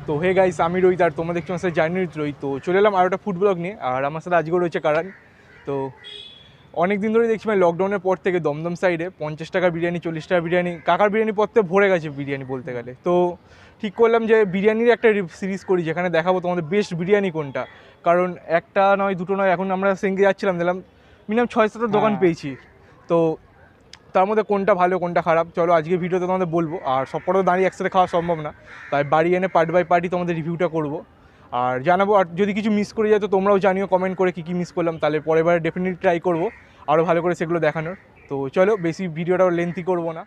তো hey guys, আমি রোহিত আর তোমরা দেখছো আমার সাথে জার্নি রোহিত। তো চলে এলাম আরও একটা ফুড ব্লগ নিয়ে, আর আমার সাথে আজকেও রয়েছে কারণ। তো অনেক দিন ধরে দেখছি মানে লকডাউনের পর থেকে দমদম সাইডে 50 টাকা বিরিয়ানি, 40 টাকা বিরিয়ানি, কাকার বিরিয়ানি পড়তে ভরে গেছে বিরিয়ানি বলতে গেলে। তো ঠিক করলাম যে বিরিয়ানির একটা সিরিজ করি, যেখানে দেখাবো তোমাদের বেস্ট বিরিয়ানি কোনটা। কারণ একটা নয় দুটো নয়, এখন আমরা সেঙ্গে যাচ্ছিলাম, দিলাম মিনিমাম 6-7টা দোকান পেয়েছি। তো তার মধ্যে কোনটা ভালো কোনটা খারাপ চলো আজকে ভিডিওতে তোমাদের বলবো। আর সবকটা তো দাঁড়িয়ে একসাথে খাওয়া সম্ভব না, তাই বাড়ি এনে পার্ট বাই পার্টই তোমাদের রিভিউটা করবো আর জানাবো। আর যদি কিছু মিস করে যায় তো তোমরাও জানিও কমেন্ট করে কী মিস করলাম, তাহলে পরের বারে ডেফিনেটলি ট্রাই করবো আরও ভালো করে সেগুলো দেখানোর। তো চলো বেশি ভিডিওটাও লেন্থি করবো না।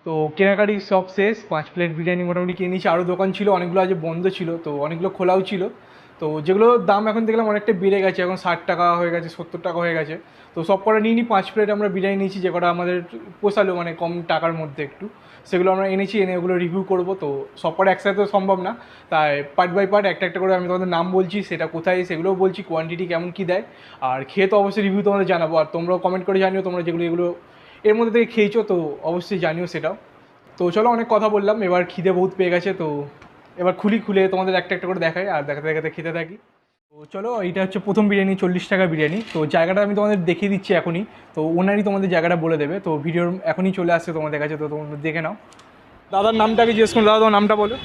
তো কেনাকাটি সব শেষ, 5 প্লেট বিরিয়ানি মোটামুটি কিনে নিয়েছি। আরও দোকান ছিল অনেকগুলো, আজ বন্ধ ছিল, তো অনেকগুলো খোলাও ছিল। তো যেগুলোর দাম এখন দেখলাম অনেকটা বেড়ে গেছে, এখন 60 টাকা হয়ে গেছে, 70 টাকা হয়ে গেছে। তো সব কটা নিয়ে নিই, 5 প্লেট আমরা বিরিয়ানি নিয়েছি, যে কটা আমাদের পোষালো মানে কম টাকার মধ্যে একটু, সেগুলো আমরা এনেছি, এনে ওগুলো রিভিউ করবো। তো সব কটা একসাথে তো সম্ভব না, তাই পার্ট বাই পার্ট একটা একটা করে আমি তোমাদের নাম বলছি, সেটা কোথায় সেগুলোও বলছি, কোয়ান্টিটি কেমন কী দেয়, আর খেয়ে তো অবশ্যই রিভিউ তোমাদের জানাবো। আর তোমরাও কমেন্ট করে জানিও তোমরা যেগুলো এগুলো এর মধ্যে থেকে খেয়েছো, তো অবশ্যই জানিও সেটাও। তো চলো অনেক কথা বললাম, এবার খিদে বহুত পেয়ে গেছে, তো এবার খুলে তোমাদের একটা একটা করে দেখাই আর দেখাতে দেখাতে খেতে থাকি। তো চলো, এইটা হচ্ছে প্রথম বিরিয়ানি, 40 টাকা বিরিয়ানি। তো জায়গাটা আমি তোমাদের দেখিয়ে দিচ্ছি এখনই, তো ওনারই তোমাদের জায়গাটা বলে দেবে। তো ভিডিওর এখনই চলে আসছে তোমাদের কাছে, তো তোমরা দেখে নাও। দাদার নামটাকে জিজ্ঞেস করুন, দাদা তোমার নামটা বলো।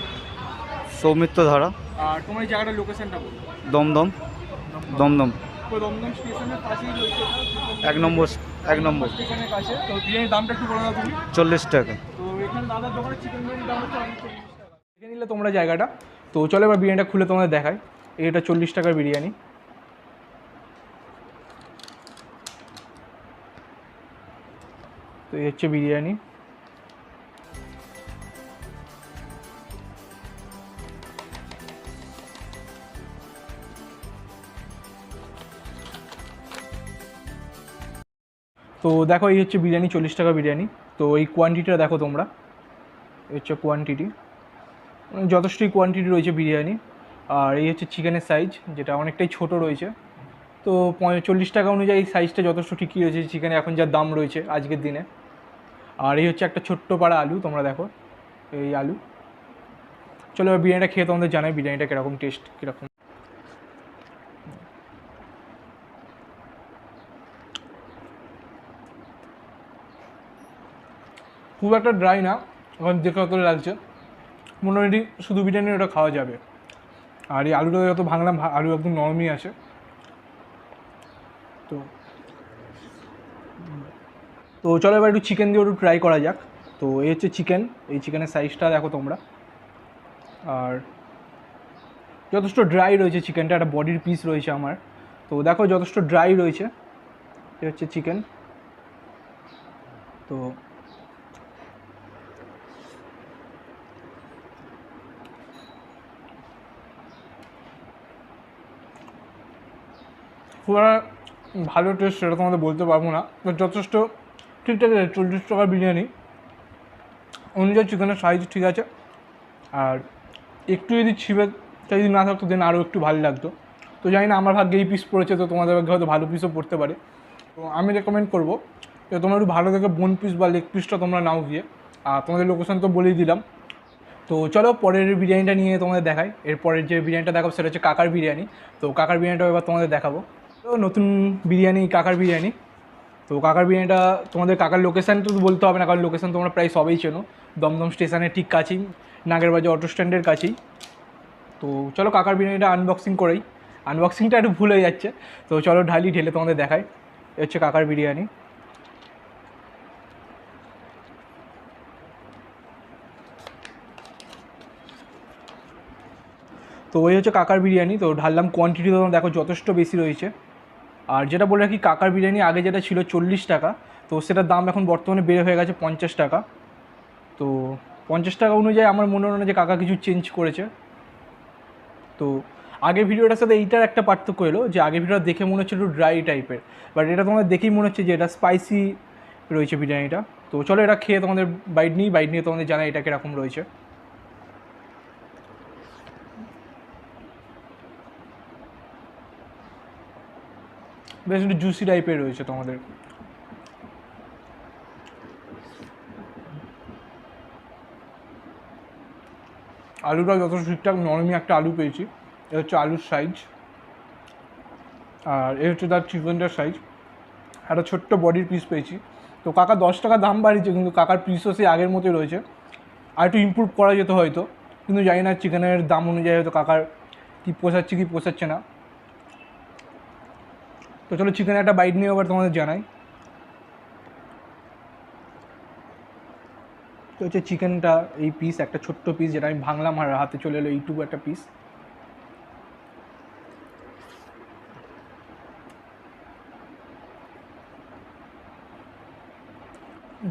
সৌমিত্র ধারা, আর তোমার এই জায়গাটার লোকেশনটা বলো। দমদম। দমদম তো দমদম স্টেশনের কাছেই রয়েছে এক নম্বর। স্টেশনের কাছে। তো বিরিয়ানির দামটা একটু বলে দাও তুমি। 40 টাকা। তো এখানে দাদার দোকানে চিকেন বিরিয়ানির দাম হচ্ছে অনেক 40 টাকা। দেখে নিলে তোমরা জায়গাটা। তো চলো এবার বিরিয়ানিটা খুলে তোমাদের দেখাই। এটা 40 টাকার বিরিয়ানি। তো এই হচ্ছে বিরিয়ানি। তো দেখো এই হচ্ছে বিরিয়ানি, 40 টাকা বিরিয়ানি। তো এই কোয়ান্টিটিটা দেখো তোমরা, এই হচ্ছে কোয়ান্টিটি, যথেষ্টই কোয়ান্টিটি রয়েছে বিরিয়ানি। আর এই হচ্ছে চিকেনের সাইজ, যেটা অনেকটাই ছোট রয়েছে। তো 40 টাকা অনুযায়ী সাইজটা যথেষ্ট ঠিকই রয়েছে চিকেনে এখন যা দাম রয়েছে আজকের দিনে। আর এই হচ্ছে একটা ছোট্ট পাড়া আলু, তোমরা দেখো এই আলু। চলো এবার বিরিয়ানিটা খেয়ে তোমাদের জানাই বিরিয়ানিটা কীরকম টেস্ট, কীরকম। খুব একটা ড্রাই না, এখন দেখে অত লাগছে, মোটামুটি শুধু বিরিয়ানি ওটা খাওয়া যাবে। আর এই আলুটা যত ভাঙলাম, আলু একদম নরমই আছে। তো তো চলো এবার একটু চিকেন দিয়ে একটু ট্রাই করা যাক। তো এই হচ্ছে চিকেন, এই চিকেনের সাইজটা দেখো তোমরা। আর যথেষ্ট ড্রাই রয়েছে চিকেনটা, একটা বডির পিস রয়েছে আমার। তো দেখো যথেষ্ট ড্রাই রয়েছে। এই হচ্ছে চিকেন। তো খুব একটা ভালো টেস্ট সেটা তোমাদের বলতে পারবো না, তো যথেষ্ট ঠিকঠাক আছে। 40 টাকার বিরিয়ানি অনুযায়ী চিকেনের সাইজ ঠিক আছে। আর একটু যদি ছিপেটা যদি না থাকতো দেন আরও একটু ভালো লাগতো। তো জানি না আমার ভাগ্যে এই পিস পড়েছে, তো তোমাদের ভাগ্যে হয়তো ভালো পিসও পড়তে পারে। তো আমি রেকমেন্ড করবো যে তোমরা একটু ভালো দেখে বোন পিস বা লেগ পিসটা তোমরা নাও গিয়ে। আর তোমাদের লোকেশন তো বলেই দিলাম। তো চলো পরের বিরিয়ানিটা নিয়ে তোমাদের দেখাই। এরপরের যে বিরিয়ানিটা দেখাবো সেটা হচ্ছে কাকার বিরিয়ানি। তো কাকার বিরিয়ানিটাও এবার তোমাদের দেখাবো। তো নতুন বিরিয়ানি, কাকার বিরিয়ানি। তো কাকার বিরিয়ানিটা তোমাদের কাকার লোকেশান তো বলতে হবে না, কারণ লোকেশান তোমরা প্রায় সবাই চেনো, দমদম স্টেশনের ঠিক কাছেই, নাগেরবাজার অটো স্ট্যান্ডের কাছেই। তো চলো কাকার বিরিয়ানিটা আনবক্সিং করেই, আনবক্সিংটা একটু ভুল হয়ে যাচ্ছে। তো চলো ঢেলে তোমাদের দেখাই। এ হচ্ছে কাকার বিরিয়ানি। তো ওই হচ্ছে কাকার বিরিয়ানি। তো ঢাললাম, কোয়ান্টিটি তোমরা দেখো যথেষ্ট বেশি রয়েছে। আর যেটা বলে রাখি, কাকার বিরিয়ানি আগে যেটা ছিল 40 টাকা, তো সেটার দাম এখন বর্তমানে বেড়ে হয়ে গেছে 50 টাকা। তো 50 টাকা অনুযায়ী আমার মনে হয় না যে কাকা কিছু চেঞ্জ করেছে। তো আগের ভিডিওটার সাথে এইটার একটা পার্থক্য এলো যে আগের ভিডিওটা দেখে মনে হচ্ছে একটু ড্রাই টাইপের, বাট এটা তোমাদের দেখেই মনে হচ্ছে যে এটা স্পাইসি রয়েছে বিরিয়ানিটা। তো চলো এটা খেয়ে তোমাদের বাইট নিয়ে তোমাদের জানাই এটা কীরকম রয়েছে। বেশ একটু জুসি টাইপের রয়েছে তোমাদের। আলুটা যথেষ্ট ঠিকঠাক নরমই একটা আলু পেয়েছি। এ হচ্ছে আলুর সাইজ, আর এ হচ্ছে তার চিকেনটার সাইজ। একটা ছোট্ট বডির পিস পেয়েছি। তো কাকা 10 টাকা দাম বাড়িয়েছে, কিন্তু কাকার পিসও সেই আগের মতোই রয়েছে। আর একটু ইমপ্রুভ করা যেত হয়তো, কিন্তু জানি না চিকেনের দাম অনুযায়ী হয়তো কাকার কী পোষাচ্ছে কি পোষাচ্ছে না। তো চলো চিকেনের একটা বাইট নিয়ে আবার তোমাদের জানাই। তো হচ্ছে চিকেনটা এই পিস, একটা ছোট্ট পিস যেটা আমি ভাঙলাম আর হাতে চলে এলো এইটুকু একটা পিস।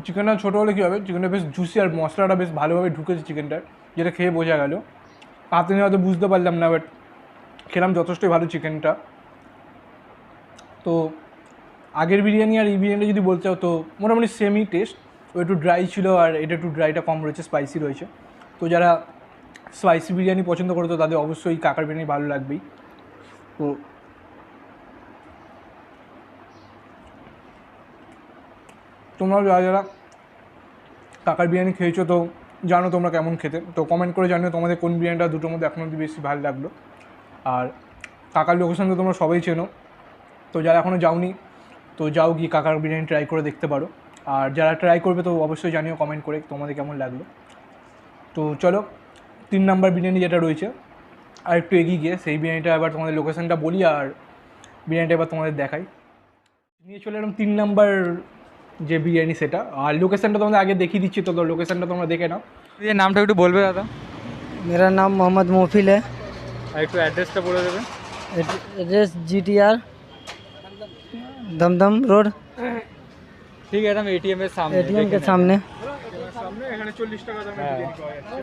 চিকেনটা ছোটো হলে কী হবে, চিকেনটা বেশ জুসি আর মশলাটা বেশ ভালোভাবে ঢুকেছে চিকেনটার, যেটা খেয়ে বোঝা গেল। হাতে নিয়ে হয়তো বুঝতে পারলাম না, বাট খেলাম যথেষ্টই ভালো চিকেনটা। তো আগের বিরিয়ানি আর এই বিরিয়ানি যদি বলতে চাও তো মোটামুটি সেমই টেস্ট। ও একটু ড্রাই ছিল আর এটা একটু ড্রাইটা কম রয়েছে, স্পাইসি রয়েছে। তো যারা স্পাইসি বিরিয়ানি পছন্দ করে তো তাদের অবশ্যই কাকার বিরিয়ানি ভালো লাগবেই। তো তোমরাও যারা যারা কাকার বিরিয়ানি খেয়েছো তো জানো তোমরা কেমন খেতে। তো কমেন্ট করে জানিও তোমাদের কোন বিরিয়ানিটা দুটোর মধ্যে এখনও অবধি বেশি ভালো লাগলো। আর কাকার লোকেশন তো তোমরা সবাই চেনো, তো যারা এখনও যাওনি তো যাও গিয়ে কাকার বিরিয়ানি ট্রাই করে দেখতে পারো। আর যারা ট্রাই করবে তো অবশ্যই জানিও কমেন্ট করে তোমাদের কেমন লাগলো। তো চলো 3 নাম্বার বিরিয়ানি যেটা রয়েছে আর একটু এগিয়ে গিয়ে সেই বিরিয়ানিটা এবার তোমাদের লোকেশানটা বলি আর বিরিয়ানিটা এবার তোমাদের দেখাই। নিয়ে চলে এলাম 3 নাম্বার যে বিরিয়ানি সেটা, আর লোকেশানটা তোমাদের আগে দেখিয়ে দিচ্ছি, তো লোকেশানটা তোমরা দেখে নাও। ये नामটা একটু বলবে দাদা? मेरा नाम मोहम्मद मोफिल है। আর একটু অ্যাড্রেসটা বলে দেবে। एड्रेस GTR दमदम रोड, ঠিক আছে, আমি এটিএম এর সামনে, ATM के सामने। সামনে এখানে 40 টাকা দামের বিরিয়ানি পাওয়া যাচ্ছে।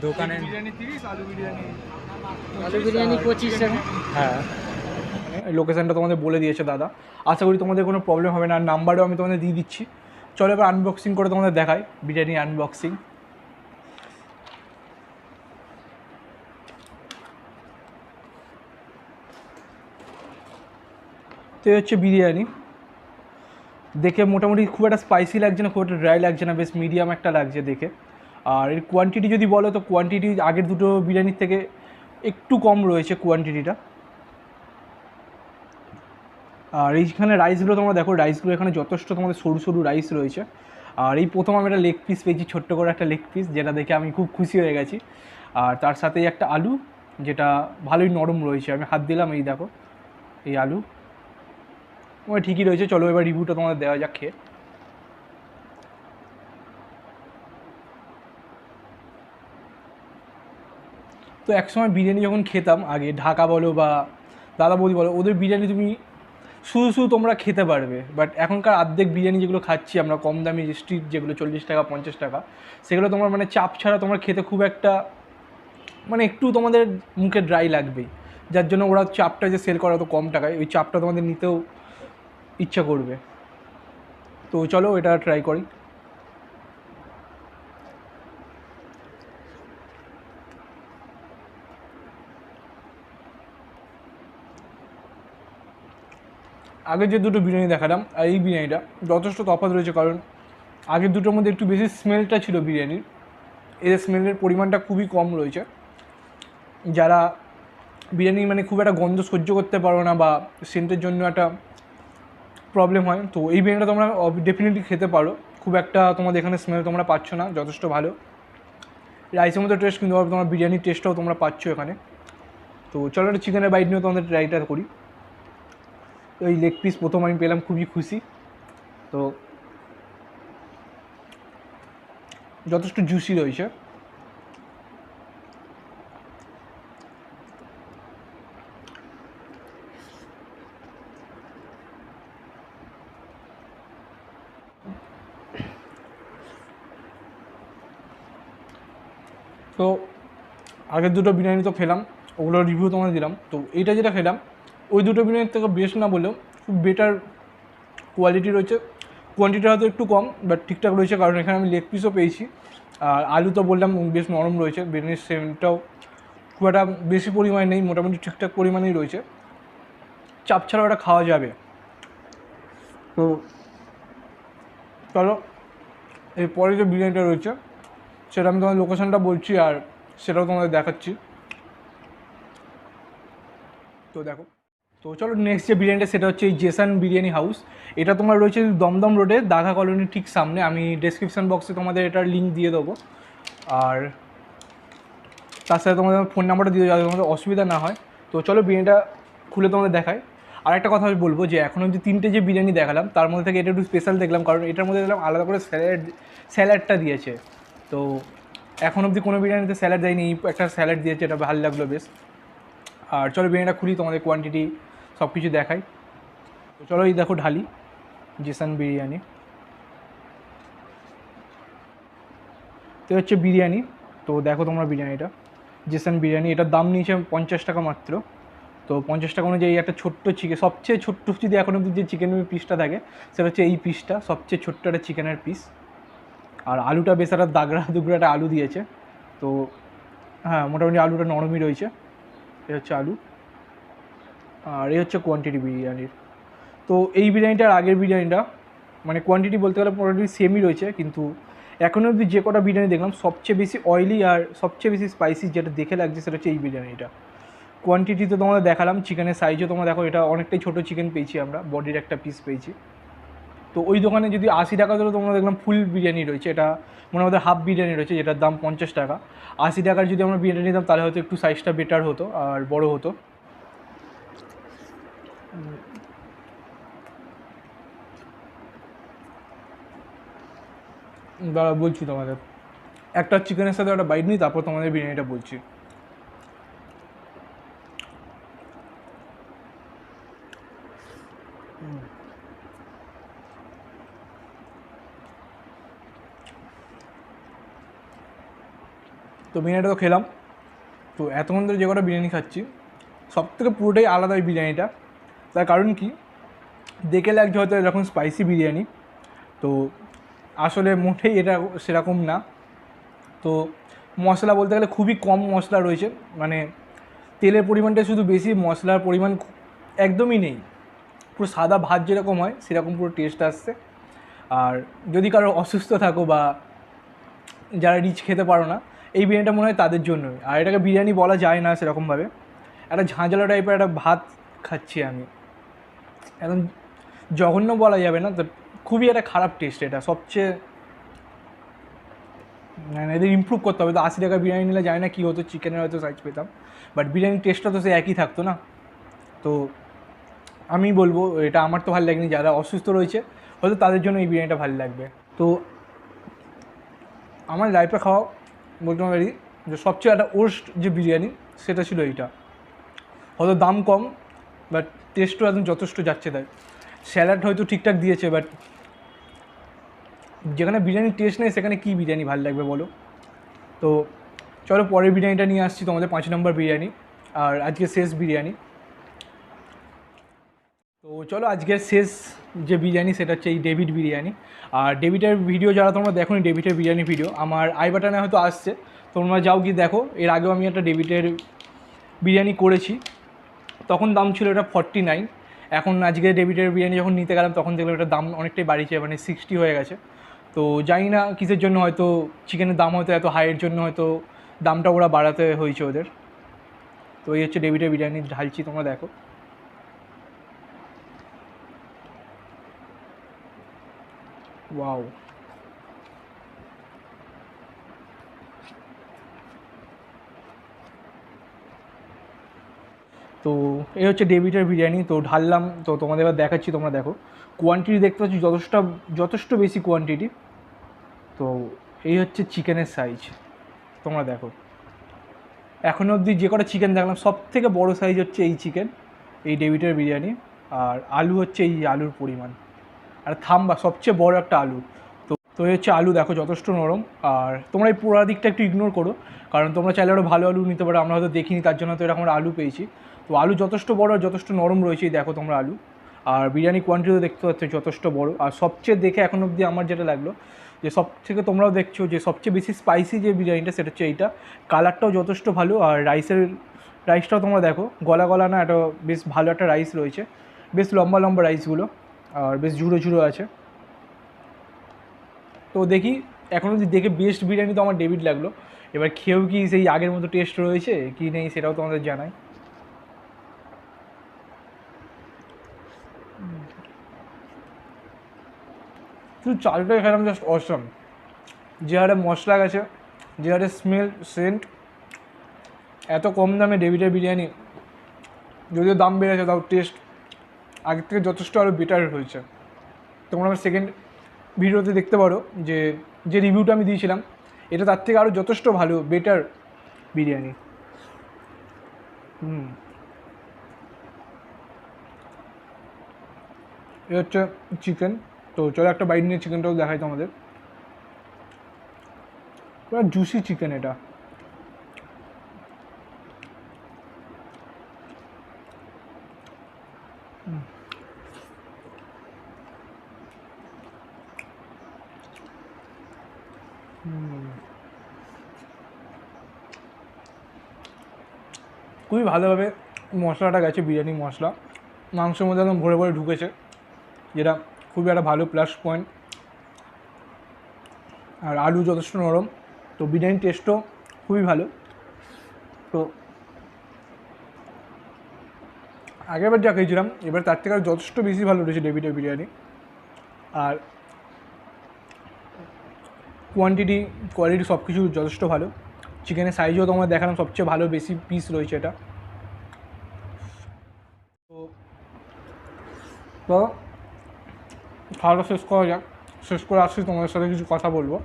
দোকানে বিরিয়ানি 30, আলু বিরিয়ানি आलू बिरयानी 25 টাকা। হ্যাঁ। লোকেশানটা তোমাদের বলে দিয়েছে দাদা। আশা করি তোমাদের কোনো প্রবলেম হবে না, আর নাম্বারও আমি তোমাদের দিয়ে দিচ্ছি। চলো এবার আনবক্সিং করে তোমাদের দেখাই বিরিয়ানি আনবক্সিং। তো এই হচ্ছে বিরিয়ানি। দেখে মোটামুটি খুব একটা স্পাইসি লাগছে না, খুব একটা ড্রাই লাগছে না, বেশ মিডিয়াম একটা লাগছে দেখে। আর এর কোয়ান্টিটি যদি বলো তো কোয়ান্টিটি আগের দুটো বিরিয়ানির থেকে একটু কম রয়েছে কোয়ান্টিটিটা। আর এইখানে রাইসগুলো তোমরা দেখো, রাইসগুলো এখানে যথেষ্ট তোমাদের সরু সরু রাইস রয়েছে। আর এই প্রথম আমি একটা লেগ পিস পেয়েছি, ছোট্ট করে একটা লেগ পিস, যেটা দেখে আমি খুব খুশি হয়ে গেছি। আর তার সাথেই একটা আলু যেটা ভালোই নরম রয়েছে, আমি হাত দিলাম, এই দেখো এই আলু ওই ঠিকই রয়েছে। চলো এবার রিভিউটা তোমাদের দেওয়া যাক খেয়ে। তো একসময় বিরিয়ানি যখন খেতাম আগে, ঢাকা বলো বা দাদা বৌদি বলো, ওদের বিরিয়ানি তুমি শুধু শুধু তোমরা খেতে পারবে। বাট এখনকার অর্ধেক বিরিয়ানি যেগুলো খাচ্ছি আমরা কম দামি স্ট্রিট, যেগুলো 40 টাকা 50 টাকা, সেগুলো তোমার মানে চাপ ছাড়া তোমার খেতে খুব একটা মানে একটু তোমাদের মুখে ড্রাই লাগবেই। যার জন্য ওরা চাপটা যে সেল করা তো কম টাকায়, ওই চাপটা তোমাদের নিতেও ইচ্ছা করবে। তো চলো এটা ট্রাই করি। আগের যে দুটো বিরিয়ানি দেখালাম আর এই বিরিয়ানিটা যথেষ্ট তফাৎ রয়েছে, কারণ আগের দুটোর মধ্যে একটু বেশি স্মেলটা ছিল বিরিয়ানির, এদের স্মেলের পরিমাণটা খুবই কম রয়েছে। যারা বিরিয়ানি মানে খুব একটা গন্ধ সহ্য করতে পারো না বা সেন্টের জন্য একটা প্রবলেম হয়, তো এই বিরিয়ানিটা তোমরা ডেফিনেটলি খেতে পারো। খুব একটা তোমাদের এখানে স্মেল তোমরা পাচ্ছ না, যথেষ্ট ভালো রাইসের মধ্যে টেস্ট, কিন্তু তোমার বিরিয়ানির টেস্টটাও তোমরা পাচ্ছ এখানে। তো চলো একটা চিকেনের বাইট নিয়েও তোমাদের ট্রাইটা করি। ওই লেগ পিস প্রথম আমি পেলাম, খুবই খুশি। তো যথেষ্ট জুসি রয়েছে। তো আগের দুটো বিরিয়ানি তো খেলাম, ওগুলোর রিভিউ তোমাদের দিলাম। তো এইটা যেটা খেলাম ওই দুটো বিরিয়ানির থেকে বেস্ট না বললেও খুব বেটার কোয়ালিটি রয়েছে। কোয়ান্টিটি হয়তো একটু কম, বাট ঠিকঠাক রয়েছে, কারণ এখানে আমি লেগ পিসও পেয়েছি। আর আলু তো বললাম বেশ নরম রয়েছে, বিরিয়ানির সেমটাও খুব একটা বেশি পরিমাণে নেই, মোটামুটি ঠিকঠাক পরিমাণেই রয়েছে, চাপ ছাড়া ওটা খাওয়া যাবে। তো চলো এরপরে যে বিরিয়ানিটা রয়েছে সেটা আমি তোমাদের লোকেশানটা বলছি আর সেটাও তোমাদের দেখাচ্ছি। তো দেখো, তো চলো নেক্সট যে বিরিয়ানিটা সেটা হচ্ছে এই জেসান বিরিয়ানি হাউস। এটা তোমার রয়েছে দমদম রোডে দাঘা কলোনির ঠিক সামনে। আমি ডেসক্রিপশান বক্সে তোমাদের এটার লিঙ্ক দিয়ে দেবো, আর তার সাথে তোমাদের ফোন নাম্বারটা দিয়ে দেবো যাতে তোমাদের অসুবিধা না হয়। তো চলো বিরিয়ানিটা খুলে তোমাদের দেখায়। আর একটা কথা আমি বলবো যে এখন অবধি 3টে যে বিরিয়ানি দেখালাম তার মধ্যে থেকে এটা একটু স্পেশাল দেখলাম, কারণ এটার মধ্যে দেখলাম আলাদা করে স্যালাডটা দিয়েছে। তো এখন অবধি কোনো বিরিয়ানিতে স্যালাড দেয়নি, এই একটা স্যালাড দিয়েছে, এটা ভালো লাগলো বেশ। আর চলো বিরিয়ানিটা খুলি, তোমাদের কোয়ান্টিটি সব কিছু দেখাই। তো চলো এই দেখো ঢালি জেসান বিরিয়ানি। তো হচ্ছে বিরিয়ানি, তো দেখো তোমরা বিরিয়ানিটা জেসান বিরিয়ানি, এটার দাম নিয়েছে 50 টাকা মাত্র। তো 50 টাকা অনুযায়ী একটা ছোট্ট চিকেন, সবচেয়ে ছোট্ট যদি এখন অবধি যে চিকেনের পিসটা থাকে সেটা হচ্ছে এই পিসটা, সবচেয়ে ছোট্ট একটা চিকেনের পিস। আর আলুটা বেশ একটা দাগড়া দুগড়া একটা আলু দিয়েছে। তো হ্যাঁ, মোটামুটি আলুটা নরমই রয়েছে। এ হচ্ছে আলু, আর এই হচ্ছে কোয়ান্টিটি বিরিয়ানির। তো এই বিরিয়ানিটার আগের বিরিয়ানিটা মানে কোয়ান্টিটি বলতে গেলে মোটামুটি সেমই রয়েছে, কিন্তু এখনও অবধি যে কটা বিরিয়ানি দেখলাম সবচেয়ে বেশি অয়েলি আর সবচেয়ে বেশি স্পাইসি যেটা দেখে লাগছে সেটা হচ্ছে এই বিরিয়ানিটা। কোয়ান্টিটি তো তোমাদের দেখালাম, চিকেনের সাইজও তোমরা দেখো, এটা অনেকটাই ছোটো চিকেন পেয়েছি আমরা, বডির একটা পিস পেয়েছি। তো ওই দোকানে যদি 80 টাকা ধরে তোমরা দেখলাম ফুল বিরিয়ানি রয়েছে, এটা মনে আমাদের হাফ বিরিয়ানি রয়েছে যেটার দাম 50 টাকা। 80 টাকার যদি আমরা বিরিয়ানি নিতাম তাহলে হয়তো একটু সাইজটা বেটার হতো আর বড় হতো। দাঁড়া বলছি তোমাদের, একটা চিকেনের সাথে একটা বাইট নিই তারপর তোমাদের বিরিয়ানিটা বলছি। তো বিরিয়ানিটা তো খেলাম, তো এতক্ষণ ধরে যে কটা বিরিয়ানি খাচ্ছি সব থেকে পুরোটাই আলাদা ওই বিরিয়ানিটা। তার কারণ কি, দেখে লাগছে হয়তো এরকম স্পাইসি বিরিয়ানি, তো আসলে মোটেই এটা সেরকম না। তো মশলা বলতে গেলে খুবই কম মশলা রয়েছে, মানে তেলের পরিমাণটা শুধু বেশি, মশলার পরিমাণ একদমই নেই। পুরো সাদা ভাত যেরকম হয় সেরকম পুরো টেস্ট আসছে। আর যদি কারো অসুস্থ থাকো বা যারা রিচ খেতে পারো না, এই বিরিয়ানিটা মনে হয় তাদের জন্যই। আর এটাকে বিরিয়ানি বলা যায় না সেরকমভাবে, একটা ঝাঁঝালো টাইপের একটা ভাত খাচ্ছি আমি, একদম জঘন্য বলা যাবে না, তো খুবই একটা খারাপ টেস্ট এটা। সবচেয়ে মানে এদের ইমপ্রুভ করতে হবে। তো 80 টাকা বিরিয়ানি নিলে যায় না কী হতো, চিকেনের হয়তো সাইজ পেতাম, বাট বিরিয়ানির টেস্টটা তো সে একই থাকতো না। তো আমি বলবো এটা আমার তো ভালো লাগেনি, যারা অসুস্থ রয়েছে হয়তো তাদের জন্য এই বিরিয়ানিটা ভালো লাগবে। তো আমার লাইফে খাওয়া বলতে পারি যে সবচেয়ে একটা ওর্স্ট যে বিরিয়ানি সেটা ছিল এইটা। হয়তো দাম কম, বাট টেস্টও একদম যথেষ্ট যাচ্ছে তাই। স্যালাড হয়তো ঠিকঠাক দিয়েছে, বাট যেখানে বিরিয়ানির টেস্ট নেই সেখানে কী বিরিয়ানি ভালো লাগবে বলো। তো চলো পরের বিরিয়ানিটা নিয়ে আসছি তোমাদের, 5 নম্বর বিরিয়ানি, আর আজকে শেষ বিরিয়ানি। তো চলো আজকের শেষ যে বিরিয়ানি সেটা হচ্ছে এই ডেভিড বিরিয়ানি। আর ডেভিডের ভিডিও যারা তোমরা দেখো নি, ডেভিডের বিরিয়ানি ভিডিও আমার আই বাটনে হয়তো আসছে, তোমরা যাও গিয়ে দেখো। এর আগেও আমি একটা ডেভিডের বিরিয়ানি করেছি, তখন দাম ছিল এটা 49। এখন আজকে ডেভিডের বিরিয়ানি যখন নিতে গেলাম তখন দেখলাম এটার দাম অনেকটাই বাড়িয়েছে, মানে 60 হয়ে গেছে। তো জানি না কিসের জন্য, হয়তো চিকেনের দাম হয়তো এত হাইয়ের জন্য হয়তো দামটা ওরা বাড়াতে হয়েছে ওদের। তো এই হচ্ছে ডেভিডের বিরিয়ানি, ঢালছি তোমরা দেখো। ওয়াও, তো এই হচ্ছে ডেভিডের বিরিয়ানি। তো ঢাললাম, তো তোমাদের এবার দেখাচ্ছি, তোমরা দেখো কোয়ান্টিটি দেখতে পাচ্ছি যথেষ্ট বেশি কোয়ান্টিটি। তো এই হচ্ছে চিকেনের সাইজ, তোমরা দেখো। এখনও অবধি যে কটা চিকেন দেখলাম সব থেকে বড়ো সাইজ হচ্ছে এই চিকেন, এই ডেভিডের বিরিয়ানি। আর আলু হচ্ছে এই আলুর পরিমাণ, আর থাম্বা সবচেয়ে বড় একটা আলু। তো তো এই হচ্ছে আলু, দেখো যথেষ্ট নরম। আর তোমরা এই পোড়া দিকটা একটু ইগনোর করো, কারণ তোমরা চাইলে আরও ভালো আলু নিতে পারো, আমরা হয়তো দেখিনি তার জন্য তো এরকম আমরা আলু পেয়েছি। তো আলু যথেষ্ট বড় আর যথেষ্ট নরম রয়েছে, এই দেখো তোমরা আলু। আর বিরিয়ানি কোয়ান্টিটিও দেখতে পাচ্ছ যথেষ্ট বড়। আর সবচেয়ে দেখে এখন অবধি আমার যেটা লাগলো, যে সব থেকে তোমরাও দেখছো যে সবচেয়ে বেশি স্পাইসি যে বিরিয়ানিটা সেটা হচ্ছে এইটা। কালারটাও যথেষ্ট ভালো, আর রাইসটাও তোমরা দেখো গলা গলা না, একটা বেশ ভালো একটা রাইস রয়েছে, বেশ লম্বা লম্বা রাইসগুলো, আর বেশ ঝুড়ো ঝুড়ো আছে। তো দেখি, এখন অবধি দেখে বেস্ট বিরিয়ানি তো আমার ডেভিড লাগলো। এবার খেয়েও কি সেই আগের মতো টেস্ট রয়েছে কি নেই সেটাও তোমাদের জানাই। শুধু চালটা খেলাম জাস্ট অসম, যে হারে মশলা গেছে, যে হারে স্মেল সেন্ট, এত কম দামে ডেভিডের বিরিয়ানি, যদিও দাম বেড়েছে তাও টেস্ট আগের থেকে যথেষ্ট আরও বেটার হয়েছে। তোমরা আমার সেকেন্ড ভিডিওতে দেখতে পারো যে যে রিভিউটা আমি দিয়েছিলাম, এটা তার থেকে আরও যথেষ্ট ভালো বেটার বিরিয়ানি। এ হচ্ছে চিকেন। তো চলো একটা বাইট নিয়ে চিকেনটাও দেখাই তোমাদের। পুরো জুসি চিকেন এটা। খুবই ভালোভাবে মশলাটা গেছে, বিরিয়ানি মশলা মাংসের মধ্যে একদম ভরে ভরে ঢুকেছে, যেটা খুবই একটা ভালো প্লাস পয়েন্ট। আর আলু যথেষ্ট নরম, তো বিরিয়ানির টেস্টও খুবই ভালো। তো আগেরবার যা খেয়েছিলাম এবার তার থেকে আর যথেষ্ট বেশি ভালো রয়েছে ডেভিডের বিরিয়ানি। আর কোয়ালিটি সব কিছু যথেষ্ট ভালো। চিকেনের সাইজও তোমার দেখালাম, সবচেয়ে ভালো বেশি পিস রয়েছে এটা। তো খাওয়াটা শেষ করা যাক, শেষ করে আসছি তোমাদের সাথে কিছু কথা বলবো।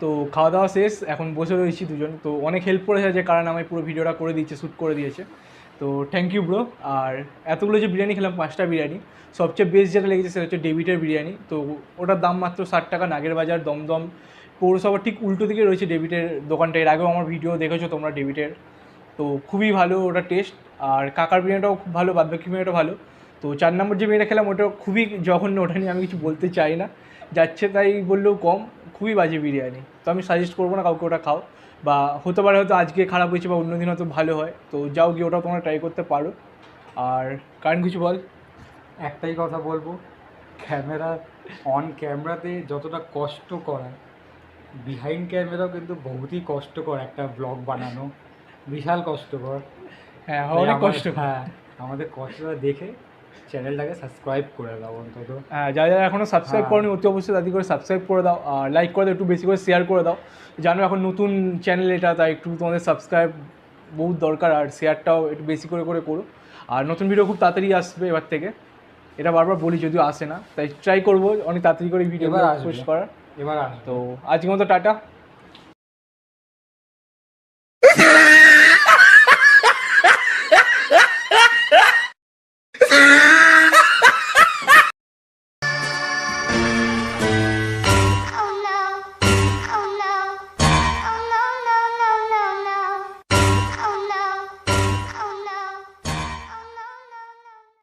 তো খাওয়া দাওয়া শেষ, এখন বসে রয়েছি দুজন। তো অনেক হেল্প করেছে, যে কারণ আমি পুরো ভিডিওটা করে দিয়েছে, শ্যুট করে দিয়েছে। তো থ্যাংক ইউ ব্রো। আর এতগুলো যে বিরিয়ানি খেলাম, 5টা বিরিয়ানি, সবচেয়ে বেস্ট যেটা লেগেছে সেটা হচ্ছে ডেভিডের বিরিয়ানি। তো ওটার দাম মাত্র 60 টাকা। নাগের বাজার দমদম পৌরসভার ঠিক উল্টো দিকে রয়েছে ডেভিডের দোকানটা। এর আগেও আমার ভিডিও দেখেছো তোমরা ডেভিডের। তো খুবই ভালো ওটা টেস্ট। আর কাকার বিরিয়ানিটাও খুব ভালো, বাদবাকি বিরিয়ানিটাও ভালো। তো 4 নম্বর যে বিরিয়ানিটা খেলাম ওটা খুবই জঘন্য, ওটা নিয়ে আমি কিছু বলতে চাই না, যাচ্ছে তাই বললেও কম, খুবই বাজে বিরিয়ানি। তো আমি সাজেস্ট করবো না কাউকে ওটা খাও, বা হতে পারে হয়তো আজকে খারাপ হয়েছে বা অন্য দিন হয়তো ভালো হয়। তো যাও গিয়ে ওটাও তোমরা ট্রাই করতে পারো। আর কারণ কিছু বল। একটাই কথা বলবো, ক্যামেরাতে যতটা কষ্ট করা, বিহাইন্ড ক্যামেরাও কিন্তু বহুতই কষ্টকর। একটা ব্লগ বানানো বিশাল কষ্টকর। হ্যাঁ, অনেক কষ্ট। হ্যাঁ, আমাদের কষ্টটা দেখে চ্যানেলটাকে সাবস্ক্রাইব করে দাও অন্তত। হ্যাঁ, যারা যারা এখনও সাবস্ক্রাইব করনি অতি অবশ্যই তাদের করে সাবস্ক্রাইব করে দাও, আর লাইক করে দাও, একটু বেশি করে শেয়ার করে দাও। জানো এখন নতুন চ্যানেল এটা, তাই একটু তোমাদের সাবস্ক্রাইব বহুত দরকার, আর শেয়ারটাও একটু বেশি করে করে করো। আর নতুন ভিডিও খুব তাড়াতাড়ি আসবে এবার থেকে, এটা বারবার বলি যদিও আসে না, তাই ট্রাই করবো অনেক তাড়াতাড়ি করে ভিডিও পোস্ট করার। এবার তো আজকের মতো টাটা।